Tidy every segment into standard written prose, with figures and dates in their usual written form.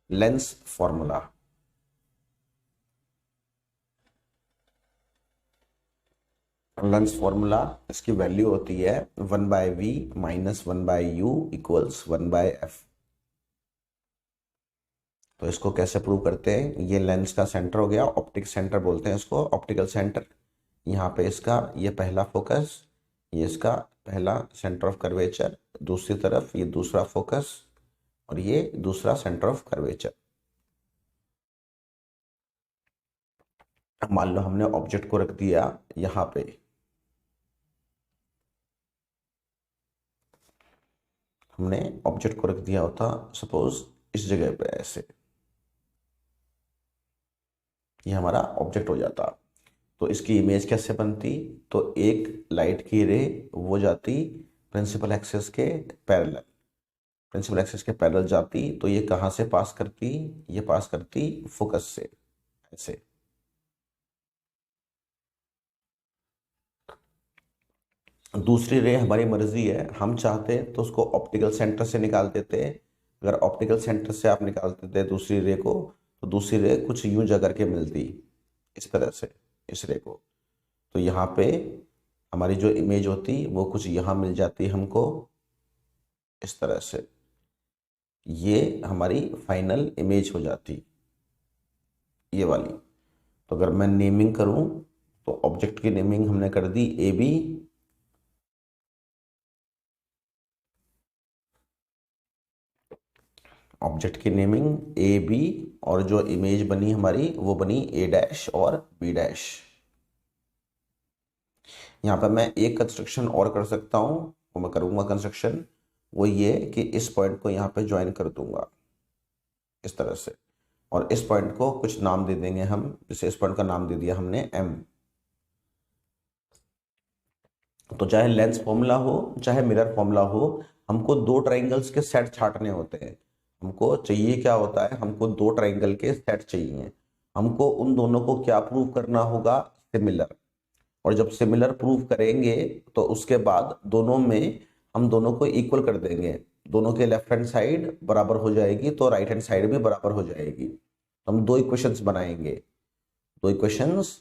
Lens formula. Lens formula, इसकी value होती है 1/v minus 1/u equals 1/f। तो इसको कैसे प्रूव करते हैं? ये लेंस का सेंटर हो गया, ऑप्टिक सेंटर बोलते हैं इसको, ऑप्टिकल सेंटर। यहाँ पे इसका ये पहला फोकस, ये इसका पहला सेंटर ऑफ कर्वेचर, दूसरी तरफ ये दूसरा फोकस और ये दूसरा सेंटर ऑफ कर्वेचर। मान लो हमने ऑब्जेक्ट को रख दिया यहाँ पे, हमने ऑब्जेक्ट को रख दिया होता सपोज इस जगह पे ऐसे, ये हमारा ऑब्जेक्ट हो जाता। तो इसकी इमेज कैसे बनती? तो एक लाइट की रे वो जाती प्रिंसिपल एक्सिस के पैरेलल, प्रिंसिपल एक्सिस के पैरेलल जाती, तो ये कहाँ से पास करती? ये पास करती फोकस से ऐसे। दूसरी रे हमारी मर्जी है, हम चाहते तो उसको ऑप्टिकल सेंटर से निकाल देते। अगर ऑप्टिकल सेंटर से आप निकाल देते दूसरी रे को, तो दूसरी रे कुछ यूं जा करके मिलती इस तरह से, इस रे को। तो यहाँ पे हमारी जो इमेज होती वो कुछ यहाँ मिल जाती हमको इस तरह से, ये हमारी फाइनल इमेज हो जाती ये वाली। तो अगर मैं नेमिंग करूं तो ऑब्जेक्ट की नेमिंग हमने कर दी ए बी, ऑब्जेक्ट की नेमिंग ए बी, और जो इमेज बनी हमारी वो बनी ए डैश और बी डैश। यहाँ पर मैं एक कंस्ट्रक्शन और कर सकता हूँ, वो मैं करूँगा कंस्ट्रक्शन, वो ये कि इस पॉइंट को यहाँ पे ज्वाइन कर दूंगा इस तरह से, और इस पॉइंट को कुछ नाम दे देंगे हम, जैसे इस पॉइंट का नाम दे दिया हमने एम। तो चाहे लेंस फॉर्मूला हो चाहे मिरर फॉर्मूला हो, हमको दो ट्राइंगल्स के सेट छांटने होते हैं। हमको चाहिए क्या होता है? हमको दो ट्राइंगल के सेट चाहिए। हमको उन दोनों को क्या प्रूव करना होगा? सिमिलर। और जब सिमिलर प्रूव करेंगे तो उसके बाद दोनों में हम दोनों को इक्वल कर देंगे, दोनों के लेफ्ट हैंड साइड बराबर हो जाएगी तो राइट हैंड साइड भी बराबर हो जाएगी। तो हम दो इक्वेशंस बनाएंगे, दो इक्वेशंस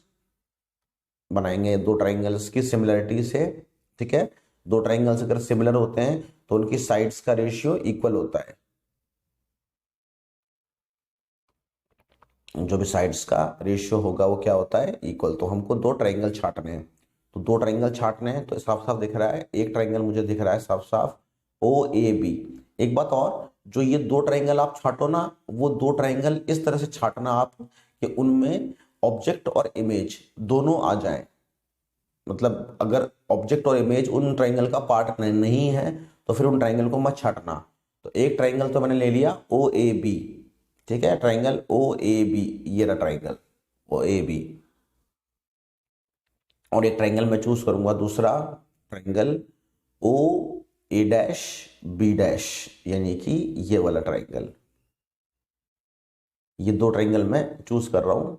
बनाएंगे दो ट्राइंगल्स की सिमिलरिटी से। ठीक है, दो ट्राइंगल्स अगर सिमिलर होते हैं तो उनकी साइड्स का रेशियो इक्वल होता है। जो भी साइड्स का रेशियो होगा वो क्या होता है? इक्वल। तो हमको दो ट्राइंगल छांटने हैं, तो दो ट्राइंगल छांटने हैं, तो साफ साफ दिख रहा है एक ट्राइंगल मुझे दिख रहा है साफ साफ ओ ए बी। एक बात और, जो ये दो ट्राइंगल आप छांटो ना, वो दो ट्राइंगल इस तरह से छांटना आप कि उनमें ऑब्जेक्ट और इमेज दोनों आ जाए। मतलब अगर ऑब्जेक्ट और इमेज उन ट्राइंगल का पार्ट नहीं है तो फिर उन ट्राइंगल को मत छांटना। तो एक ट्राइंगल तो मैंने ले लिया ओ ए बी, ठीक है, ट्राइंगल ओ ए बी, ये रहा ट्राइंगल ओ ए बी। और एक ट्राइंगल मैं चूज करूंगा दूसरा, triangle O A dash B dash, यानी कि ये वाला ट्राइंगल। ये दो ट्राइंगल मैं चूज कर रहा हूं।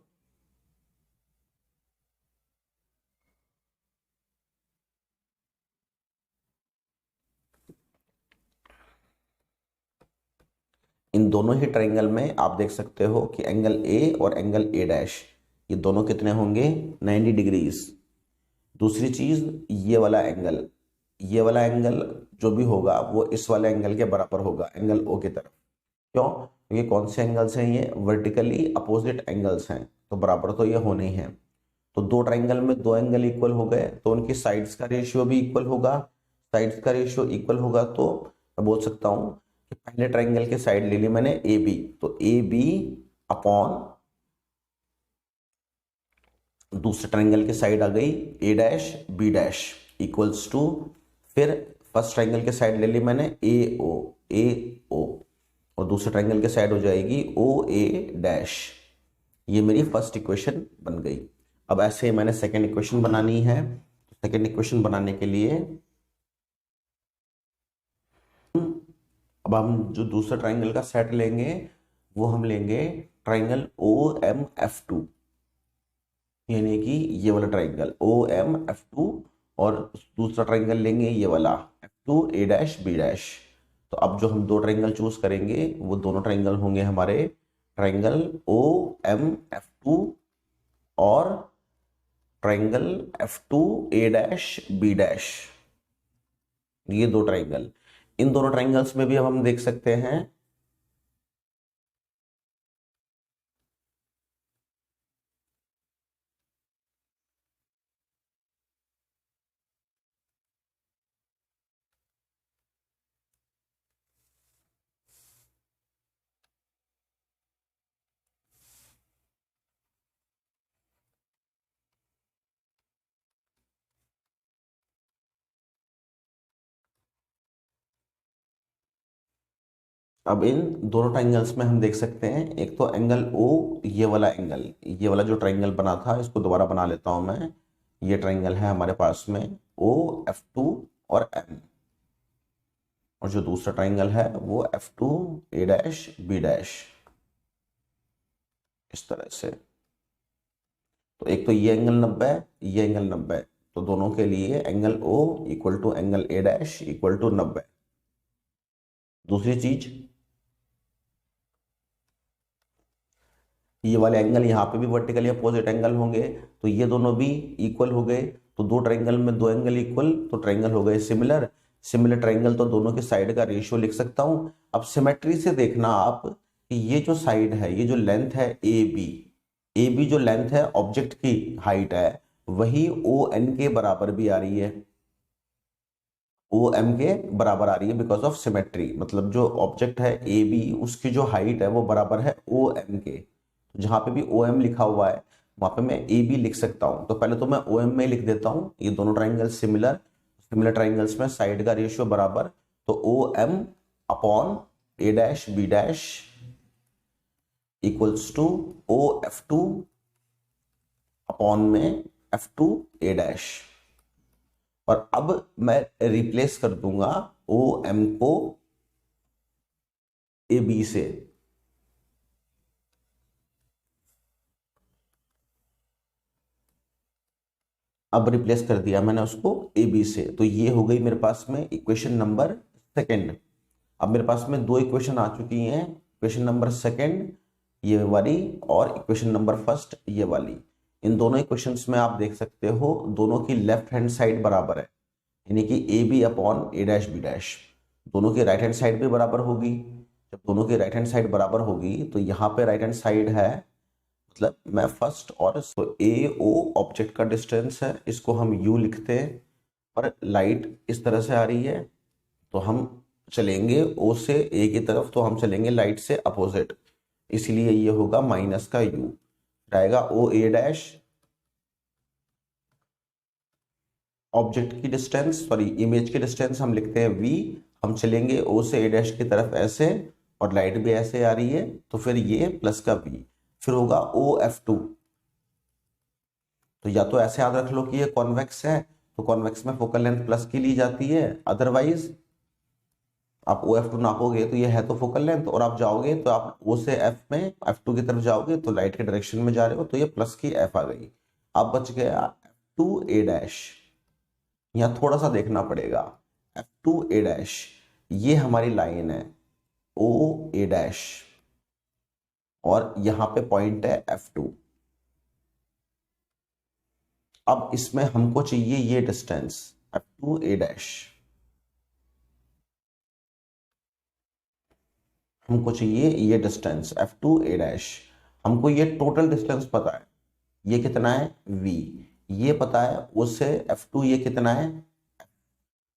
इन दोनों ही ट्राइंगल में आप देख सकते हो कि एंगल ए और एंगल ए डैश, ये दोनों कितने होंगे? 90 डिग्रीज। दूसरी चीज, ये वाला एंगल, ये वाला एंगल जो भी होगा वो इस वाले एंगल के बराबर होगा, एंगल ओ की तरफ। क्यों? क्योंकि कौन से एंगल्स हैं? ये वर्टिकली अपोजिट एंगल्स हैं, तो बराबर तो ये होने ही हैं। तो दो ट्राइंगल में दो एंगल इक्वल हो गए तो उनकी साइड्स का रेशियो भी इक्वल होगा। साइड्स का रेशियो इक्वल होगा तो मैं बोल सकता हूं कि पहले ट्राइंगल के साइड ले ली मैंने ए बी, तो ए बी अपॉन दूसरे ट्राइंगल की साइड आ गई A dash B dash equals to, फिर फर्स्ट ट्राइंगल के साइड ले ली मैंने ए ओ, ए ओ, और दूसरे ट्राइंगल के साइड हो जाएगी ओ ए डैश। ये मेरी फर्स्ट इक्वेशन बन गई। अब ऐसे ही मैंने सेकेंड इक्वेशन बनानी है। सेकेंड इक्वेशन बनाने के लिए अब हम जो दूसरा ट्राइंगल का सेट लेंगे वो हम लेंगे triangle O M F two, यानी कि ये वाला triangle O M F two, और दूसरा ट्राइंगल लेंगे ये वाला F two A dash B dash. तो अब जो हम दो ट्राइंगल चूज करेंगे वो दोनों ट्राइंगल होंगे हमारे triangle O M F two और triangle F two A dash B dash. ये दो ट्राइंगल, इन दोनों ट्राइंगल्स में भी अब हम देख सकते हैं अब इन दोनों ट्राइंगल्स में हम देख सकते हैं एक तो एंगल ओ, ये वाला एंगल, ये वाला जो ट्राइंगल बना था इसको दोबारा बना लेता हूं मैं। ये ट्राइंगल है हमारे पास में ओ एफ टू और एम, और जो दूसरा ट्राइंगल है वो F two A dash B dash, इस तरह से। तो एक तो ये एंगल 90 है, ये एंगल 90 है, तो दोनों के लिए angle O equal to angle A dash equal to 90। दूसरी चीज, ये वाले एंगल यहाँ पे भी वर्टिकली अपोजिट एंगल होंगे, तो ये दोनों भी इक्वल हो गए। तो दो ट्राइंगल में दो एंगल इक्वल, तो ट्राइंगल हो गए सिमिलर। सिमिलर ट्राइंगल तो दोनों के साइड का रेशियो लिख सकता हूं। अब सिमेट्री से देखना आप कि ये जो साइड है, ये जो लेंथ है ए बी जो लेंथ है ऑब्जेक्ट की हाइट है, वही ओ एन के बराबर भी आ रही है, ओ एम के बराबर आ रही है बिकॉज ऑफ सिमेट्री। मतलब जो ऑब्जेक्ट है ए बी, उसकी जो हाइट है वो बराबर है ओ एम के। जहां पे भी ओ एम लिखा हुआ है वहां पे मैं ए बी लिख सकता हूं। तो पहले तो मैं ओ एम में लिख देता हूं, ये दोनों ट्राइंगल सिमिलर, सिमिलर ट्राइंगल्स में साइड का रेशियो बराबर, तो O M upon A dash B dash equals to O F two upon में एफ टू ए डैश। और अब मैं रिप्लेस कर दूंगा ओ एम को ए बी से। अब रिप्लेस कर दिया मैंने उसको ए बी से, तो ये हो गई मेरे पास में इक्वेशन नंबर सेकंड। अब मेरे पास में दो इक्वेशन आ चुकी हैं, इक्वेशन नंबर सेकंड ये वाली और इक्वेशन नंबर फर्स्ट ये वाली। इन दोनों इक्वेशंस में आप देख सकते हो दोनों की लेफ्ट हैंड साइड बराबर है, यानी कि A B upon A dash B dash. दोनों की राइट हैंड साइड भी बराबर होगी। जब दोनों की राइट हैंड साइड बराबर होगी तो यहाँ पे राइट हैंड साइड है, मतलब मैं फर्स्ट और ए ओ ऑब्जेक्ट का डिस्टेंस है, इसको हम यू लिखते हैं। और लाइट इस तरह से आ रही है, तो हम चलेंगे ओ से ए की तरफ, तो हम चलेंगे लाइट से अपोजिट, इसलिए ये होगा माइनस का यू, आएगा ओ ए डैश ऑब्जेक्ट की डिस्टेंस, सॉरी इमेज की डिस्टेंस हम लिखते हैं वी। हम चलेंगे ओ से ए डैश की तरफ ऐसे, और लाइट भी ऐसे आ रही है, तो फिर ये प्लस का वी, फिर होगा ओ एफ टू। तो या तो ऐसे याद रख लो कि ये कॉन्वेक्स है, तो कॉन्वेक्स में फोकल लेंथ प्लस की ली जाती है, अदरवाइज आप ओ एफ टू नापोगे तो ये है तो फोकल लेंथ, और आप जाओगे तो आप ओ से एफ में एफ टू की तरफ जाओगे तो लाइट के डायरेक्शन में जा रहे हो, तो ये प्लस की एफ आ गई। अब बच गया एफ टू ए डैश, यहां थोड़ा सा देखना पड़ेगा, एफ टू ए डैश ये हमारी लाइन है ओ ए डैश, और यहां पे पॉइंट है एफ टू। अब इसमें हमको चाहिए ये distance F two A dash, हमको चाहिए ये distance F two A dash. हमको ये टोटल डिस्टेंस पता है, ये कितना है v, ये पता है उससे एफ टू ये कितना है।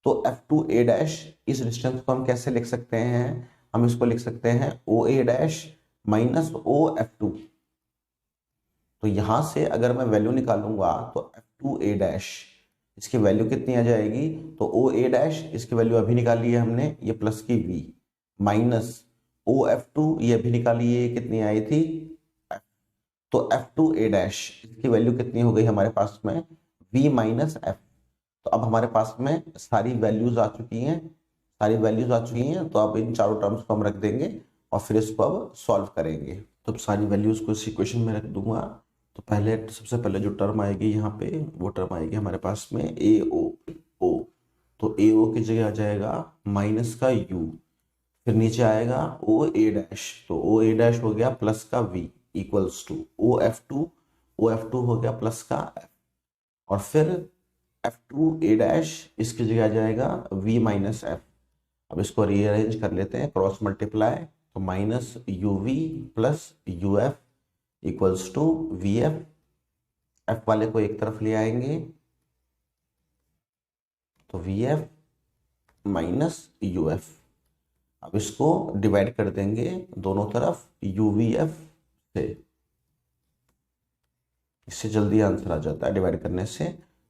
तो एफ टू ए डैश इस डिस्टेंस को हम कैसे लिख सकते हैं, हम इसको लिख सकते हैं O A dash minus O F two. तो यहां से अगर मैं वैल्यू निकालूंगा तो एफ टू ए डैश इसकी वैल्यू कितनी आ जाएगी, तो ओ ए डैश इसकी वैल्यू अभी निकाली है हमने, ये प्लस की v, minus O F two ये अभी निकाली है, कितनी आई थी, तो एफ टू ए डैश इसकी वैल्यू कितनी हो गई हमारे पास में, v माइनस एफ। तो अब हमारे पास में सारी वैल्यूज आ चुकी हैं, सारी वैल्यूज आ चुकी हैं, तो अब इन चारों टर्म्स को हम रख देंगे और फिर इसको अब सॉल्व करेंगे। तो सारी वैल्यूज को इस इक्वेशन में रख दूंगा। तो पहले सबसे पहले जो टर्म आएगी यहाँ पे वो टर्म आएगी हमारे पास में ए ओ, तो ए ओ की जगह आ जाएगा माइनस का यू, फिर नीचे आएगा ओ ए डैश, तो ओ ए डैश हो गया प्लस का v equals to O F two हो गया प्लस का एफ, और फिर एफ टू ए डैश इसकी जगह आ जाएगा वी माइनस एफ। अब इसको रीअरेंज कर लेते हैं, क्रॉस मल्टीप्लाई, तो minus u v plus u f equals to v f. F वाले को एक तरफ ले आएंगे तो v f minus u f. अब इसको डिवाइड कर देंगे दोनों तरफ यू वी एफ से, इससे जल्दी आंसर आ जाता है डिवाइड करने से।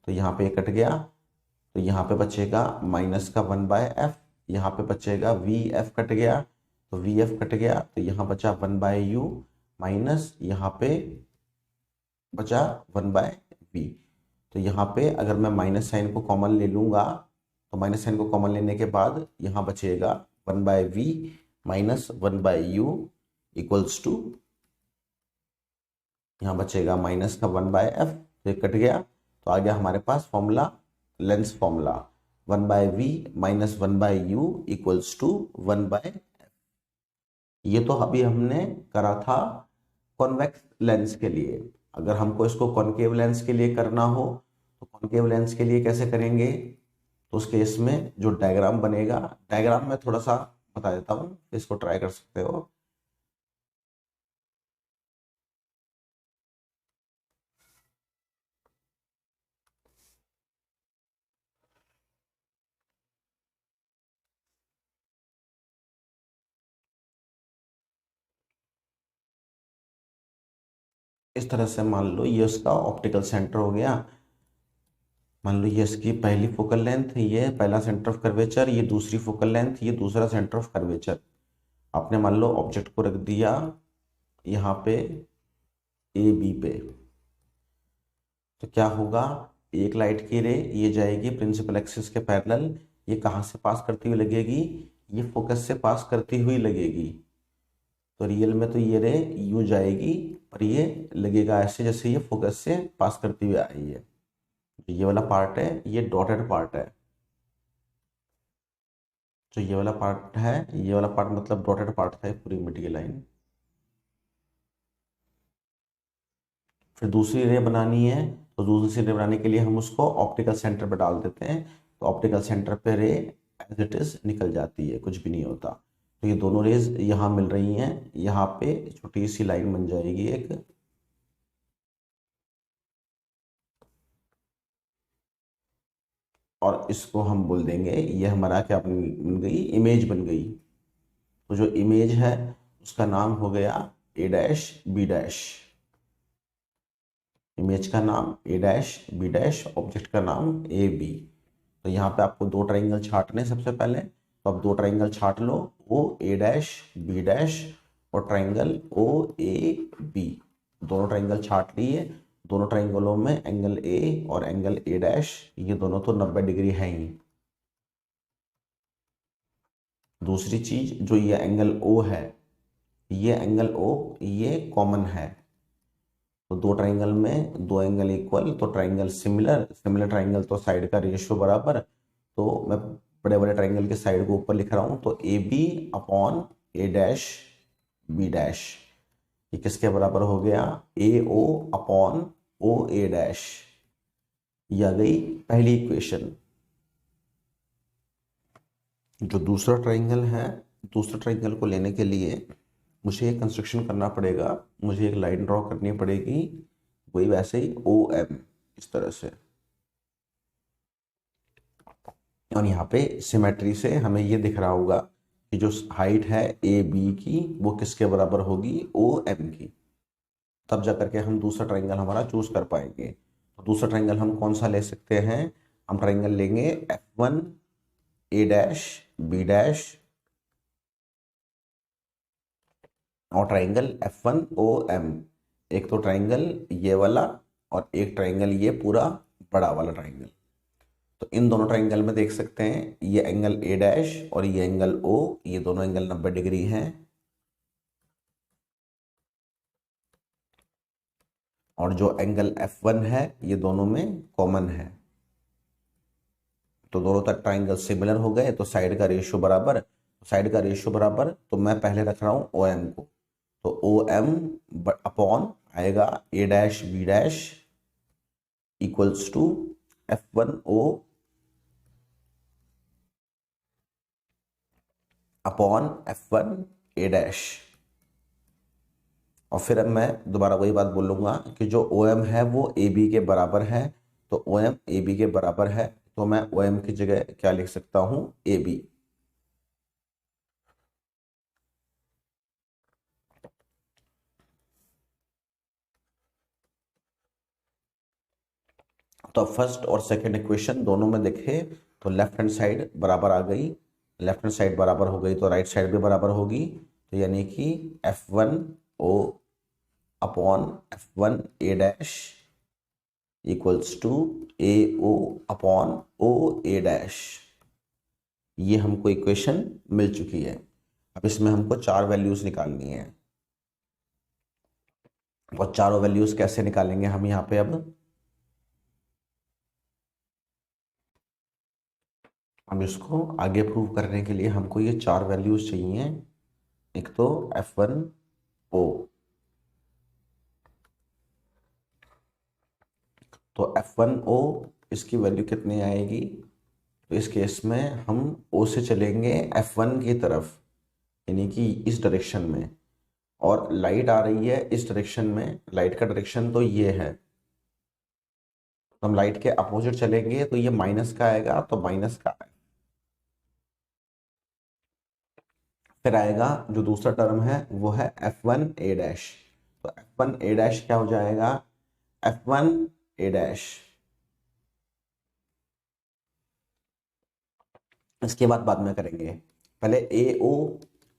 तो यहाँ पे कट गया, तो यहाँ पे बचेगा माइनस का 1/f, यहाँ पे बचेगा वी एफ कट गया, तो वी एफ कट गया, तो यहाँ बचा 1/u माइनस यहाँ पे बचा 1/v। तो यहाँ पे अगर मैं माइनस साइन को कॉमन ले लूंगा, तो माइनस साइन को कॉमन लेने के बाद यहाँ बचेगा 1/v minus 1/u equals to, यहाँ बचेगा माइनस का 1/f, तो कट गया, तो आ गया हमारे पास formula, lens formula 1/v minus 1/u equals to 1/f। ये तो अभी हमने करा था कॉन्वेक्स लेंस के लिए। अगर हमको इसको कॉनकेव लेंस के लिए करना हो तो कॉनकेव लेंस के लिए कैसे करेंगे, तो उस केस में जो डायग्राम बनेगा, डायग्राम में थोड़ा सा बता देता हूँ, इसको ट्राई कर सकते हो। इस तरह से मान लो ये उसका ऑप्टिकल सेंटर हो गया। मान लो ये इसकी पहली फोकल लेंथ, ये पहला सेंटर ऑफ कर्वेचर, ये दूसरी फोकल लेंथ, ये दूसरा सेंटर ऑफ कर्वेचर। आपने मान लो ऑब्जेक्ट को रख दिया यहाँ पे ए बी पे, तो क्या होगा, एक लाइट की रे ये जाएगी प्रिंसिपल एक्सिस के पैरेलल, ये कहाँ से पास करती हुई लगेगी, ये फोकस से पास करती हुई लगेगी। तो रियल में तो ये रे यूं जाएगी, पर ये लगेगा ऐसे जैसे ये फोकस से पास करती हुई आई है। तो ये वाला पार्ट है, ये डॉटेड पार्ट है, जो ये वाला पार्ट है, ये वाला पार्ट मतलब डॉटेड पार्ट था पूरी मिट्टी की लाइन। फिर दूसरी रे बनानी है, तो दूसरी रे बनाने के लिए हम उसको ऑप्टिकल सेंटर पे डाल देते हैं, तो ऑप्टिकल सेंटर पे रे एज इट इज निकल जाती है, कुछ भी नहीं होता। तो ये दोनों रेज यहाँ मिल रही हैं, यहाँ पे छोटी सी लाइन बन जाएगी एक, और इसको हम बोल देंगे, ये हमारा क्या बन गई, इमेज बन गई। तो जो इमेज है उसका नाम हो गया ए डैश बी डैश, इमेज का नाम ए डैश बी डैश, ऑब्जेक्ट का नाम ए बी। तो यहाँ पे आपको दो ट्राइंगल छाटने सबसे पहले, तो अब दो ट्राइंगल छाट लो, ओ ए डैश बी डैश और ट्राइंगल ओ ए बी। दोनों ट्राइंगल छाट लिए, दोनों ट्राइंगलों में एंगल ए और एंगल ए डैश, ये दोनों तो 90 डिग्री है ही। दूसरी चीज, जो ये एंगल ओ है, ये एंगल ओ ये कॉमन है, तो दो ट्राइंगल में दो एंगल इक्वल, तो ट्राइंगल सिमिलर, सिमिलर ट्राइंगल तो साइड का रेशियो बराबर। तो मैं बड़े बड़े ट्राइंगल के साइड को ऊपर लिख रहा हूं, तो A B upon A dash B dash, ये किसके बराबर हो गया, ए O upon O A dash. ये आ गई पहली इक्वेशन। जो दूसरा ट्राइंगल है, दूसरा ट्राइंगल को लेने के लिए मुझे एक कंस्ट्रक्शन करना पड़ेगा, मुझे एक लाइन ड्रॉ करनी पड़ेगी, वही वैसे ही ओ एम इस तरह से, और यहाँ पे सिमेट्री से हमें ये दिख रहा होगा कि जो हाइट है ए बी की वो किसके बराबर होगी, ओ एम की। तब जा करके हम दूसरा ट्राइंगल हमारा चूज कर पाएंगे। तो दूसरा ट्राइंगल हम कौन सा ले सकते हैं, हम ट्राइंगल लेंगे F1 ए डैश बी डैश और ट्राइंगल F1 ओ एम। एक तो ट्राइंगल ये वाला और एक ट्राइंगल ये पूरा बड़ा वाला ट्राइंगल। तो इन दोनों ट्राइंगल में देख सकते हैं, ये एंगल ए डैश और ये एंगल ओ, ये दोनों एंगल 90 डिग्री हैं, और जो एंगल F1 है ये दोनों में कॉमन है। तो दोनों तक ट्राइंगल सिमिलर हो गए, तो साइड का रेशियो बराबर, साइड का रेशियो बराबर, तो मैं पहले रख रहा हूँ ओ एम को, तो ओ एम अपॉन आएगा A dash B dash equals to F1O upon F1A dash. और फिर अब मैं दोबारा वही बात बोलूंगा कि जो ओ एम है वो ए बी के बराबर है, तो ओ एम ए बी के बराबर है, तो मैं ओ एम की जगह क्या लिख सकता हूँ, ए बी। तो फर्स्ट और सेकंड इक्वेशन दोनों में देखे तो लेफ्ट हैंड साइड बराबर आ गई, लेफ्ट हैंड साइड बराबर हो गई तो राइट साइड भी बराबर होगी, तो यानी कि F1O upon F1A dash equals to AO upon OA dash. ये हमको इक्वेशन मिल चुकी है। अब इसमें हमको चार वैल्यूज निकालनी है, और चारों वैल्यूज कैसे निकालेंगे हम यहाँ पे अब इसको आगे प्रूव करने के लिए हमको ये चार वैल्यूज चाहिए। एक तो F1O, तो F1O इसकी वैल्यू कितनी आएगी, तो इस केस में हम O से चलेंगे F1 की तरफ, यानी कि इस डायरेक्शन में, और लाइट आ रही है इस डायरेक्शन में, लाइट का डायरेक्शन तो ये है, तो हम लाइट के अपोजिट चलेंगे तो ये माइनस का आएगा, तो माइनस का आएगा। फिर आएगा जो दूसरा टर्म है वो है F1A डैश, तो F1A डैश क्या हो जाएगा, F1A डैश। इसके बाद में करेंगे, पहले ए ओ,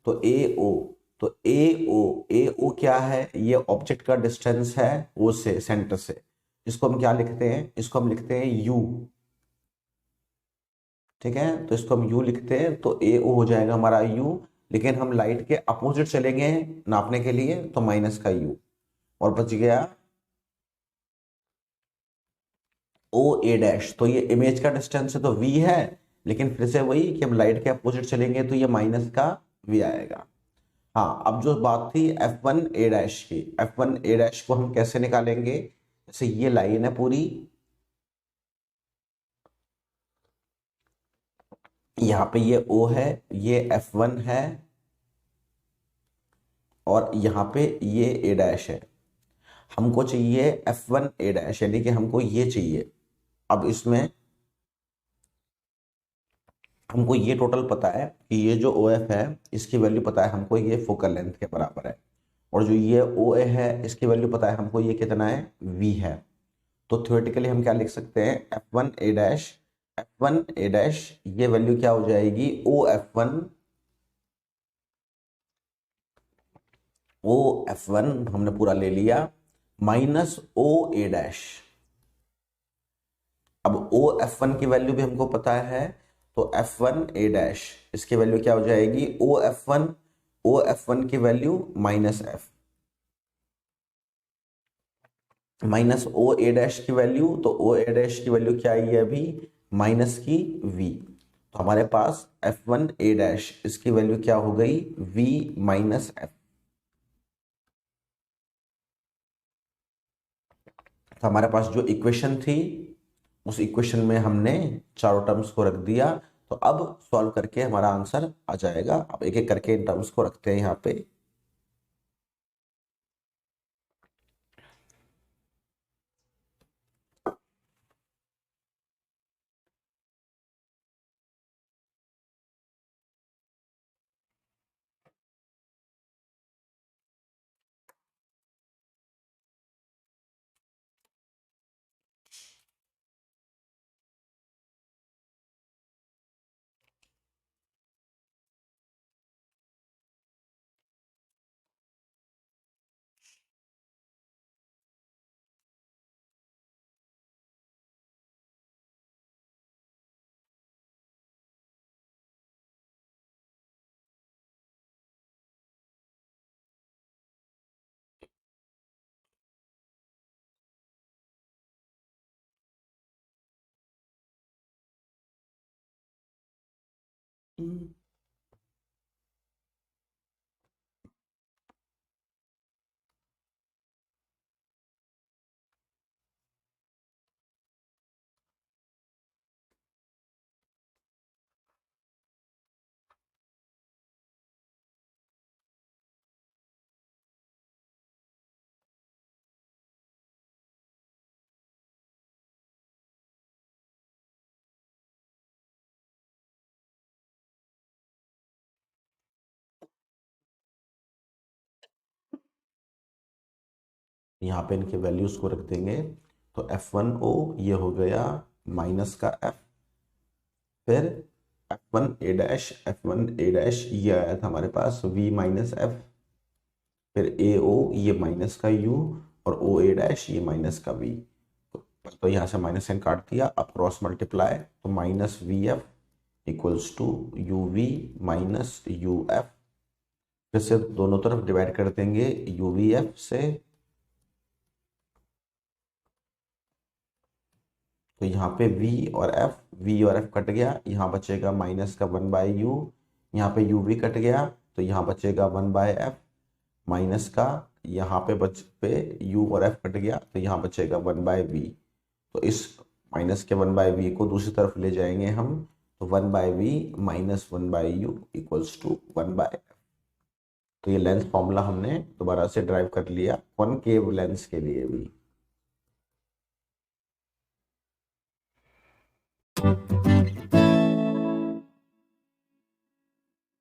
तो ए ओ, तो ए ओ क्या है, ये ऑब्जेक्ट का डिस्टेंस है ओ से, सेंटर से। इसको हम क्या लिखते हैं, इसको हम लिखते हैं यू, ठीक है, तो इसको हम यू लिखते हैं, तो ए ओ हो जाएगा हमारा यू, लेकिन हम लाइट के अपोजिट चलेंगे नापने के लिए, तो माइनस का यू, और बच गया ओ ए डैश। तो ये इमेज का डिस्टेंस है तो वी है, लेकिन फिर से वही कि हम लाइट के अपोजिट चलेंगे तो ये माइनस का वी आएगा। हाँ, अब जो बात थी F1A डैश की, F1A डैश को हम कैसे निकालेंगे, जैसे ये लाइन है पूरी, यहाँ पे ये O है, ये F1 है, और यहाँ पे ये A डैश है। हमको चाहिए F1A डैश, यानी कि हमको ये चाहिए। अब इसमें हमको ये टोटल पता है कि ये जो ओ एफ है इसकी वैल्यू पता है हमको, ये फोकल लेंथ के बराबर है, और जो ये ओ ए है इसकी वैल्यू पता है हमको, ये कितना है, वी है। तो थ्योरेटिकली हम क्या लिख सकते हैं, F1A डैश, F1A डैश ये वैल्यू क्या हो जाएगी, ओ एफ वन हमने पूरा ले लिया, माइनस O A डैश। अब O F1 की वैल्यू भी हमको पता है, तो F1A डैश इसकी वैल्यू क्या हो जाएगी, O F1 की value minus F, minus O A dash की वैल्यू, तो O A डैश की वैल्यू क्या आई है अभी, माइनस की V। तो हमारे पास F1A डैश इसकी वैल्यू क्या हो गई, V माइनस एफ। तो हमारे पास जो इक्वेशन थी उस इक्वेशन में हमने चारों टर्म्स को रख दिया, तो अब सॉल्व करके हमारा आंसर आ जाएगा। अब एक एक करके इन टर्म्स को रखते हैं यहाँ पे। यहाँ पे इनके वैल्यूज को रख देंगे। तो F1O ये हो गया माइनस का F, फिर F1A' ये आया था हमारे पास V माइनस F, फिर AO ये माइनस का U, और OA' ये माइनस का V। तो यहाँ से माइनस साइन काट दिया, अब क्रॉस मल्टीप्लाई, तो minus VF equals to UV minus UF, फिर से दोनों तरफ डिवाइड कर देंगे UVF से। तो यहाँ पे V और F कट गया, यहाँ बचेगा माइनस का 1/U, यहाँ पे UV कट गया, तो यहाँ बचेगा 1/F माइनस का, यहाँ पे U और F कट गया, तो यहाँ बचेगा 1/V। तो इस माइनस के 1/V को दूसरी तरफ ले जाएंगे हम, तो 1/V minus 1/U equals to 1/F। तो ये लेंस फॉर्मूला हमने दोबारा से ड्राइव कर लिया कॉनकेव लेंस के लिए भी।